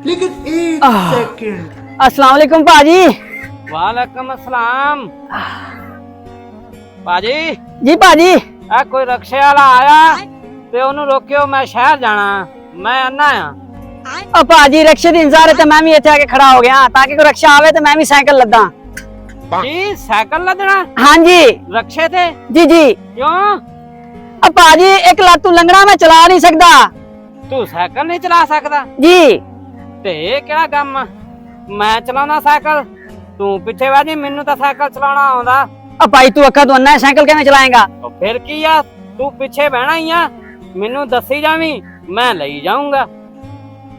लेकिन एक सेकंड। अस्सलाम वालेकुम भाजी। वालेकुम अस्सलाम। भाजी जी भाजी। आ कोई रक्शे वाला आया ते ओनू रोकियो, मैं शहर जाना, मैं आना आ। भाजी रक्शे दी इंतजार ते मैं भी इत्थे आके खड़ा हो गया ताकि कोई रक्शा आवे ते मैं भी साइकिल लदा। जी साइकिल लदना? हाँ जी रक्शे थे? जी जी। क्यों? अब भाजी एक लात तू लंगड़ा मैं चला नहीं सकदा। तू साइकिल नहीं चला सकदा? जी। ते ये केड़ा काम आ? मैं चलाना साइकिल, तू पिछे बैठी, मैनू तो साइकिल चलाना आउंदा। अब भाई तू अक्का तो अन्ना है, साइकिल किवें चलाएगा? तो फिर की आ, तू पिछे बहना ही आ, मैनू दसी जावी, मैं लई जाऊंगा।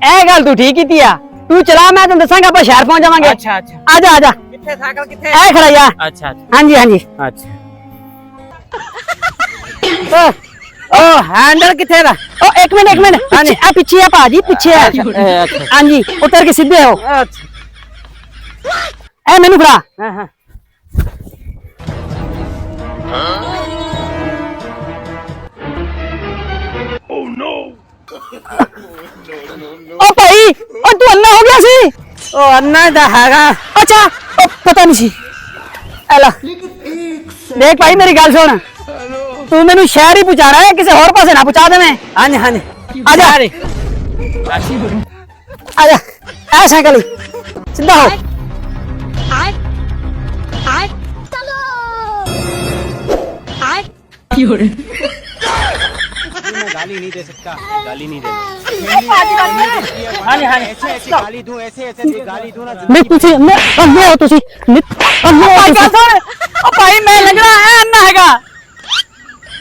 ए गल तू ठीक कीती आ। तू चला, मैं तेन दसांगा, ਆਪਾਂ शहर पहुंच जावांगे। अच्छा अच्छा। आजा आजा। किथे साइकिल किथे? ए खड़ा या। अच्छा अच्छा। हाँ जी हाँ जी। अच्छा। ओ हैंडल किथे दा? ओ एक मिनट हाँ जी। आ पीछे है भाजी, पीछे है। अच्छा। हाँ जी उतर के सीधे हो। अच्छा। ए मैनू फड़ा। हाँ हाँ। ओ भाई ओ तू अन्ना हो गया सी? ओ अन्ना दा हैगा। अच्छा ओ पता नहीं सी। एला देख भाई मेरी गल सुन, तू मैनू शहर ही पहुंचा रहा है, किसी और पासे ना पहुंचा दे। मैं हाँ जी हाँ जी। आजा आजा। ए साइकिल सीधा हो। मैं गाली नहीं दे सकता, गाली नहीं देना। हाँ जी हाँ जी। ऐसे ऐसे गाली दूं, ऐसे ऐसे गाली दूं ना। मैं तुझे मैं अन्ना हो तुसी अन्ना हो तुसी। ओ भाई मैं लंगड़ा है, अन्ना हैगा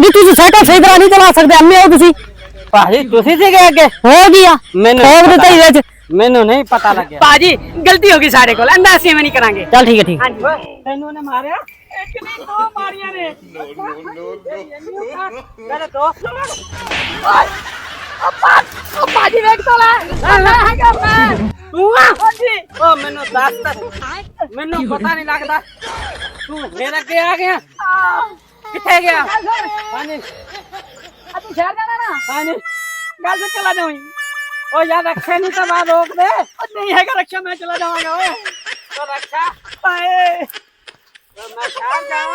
नहीं। तुसी साइकिल सही तरह नहीं चला सकते, अन्ने हो तुसी। भाजी तुसी सी गए अगे? हो गया मैनू ठोक देता ही विच। मैनू नहीं पता लग गया। भाजी गलती होगी सारे को, अंदा ऐसे में नहीं करांगे। चल ठीक है ठीक। हाँ जी। तेनू ने मारिया? एक नहीं दो मारिया ने। मेरे दोस्त ने। ओ भाजी देख तो ला हैगा मैं। हाँ जी। ओ मैनू दस तक मैनू पता नहीं लगता, तू मेरे अगे आ गया, किथे गया? हाँ जी। तू शहर जाना ना? हाँ जी। गल से चला जाऊं। ओ यार रक्षा नहीं तो मैं रोक दे। नहीं हैगा रक्षा, मैं चला जाऊंगा। ओए तो रक्षा पाए तो मैं शहर जाऊं।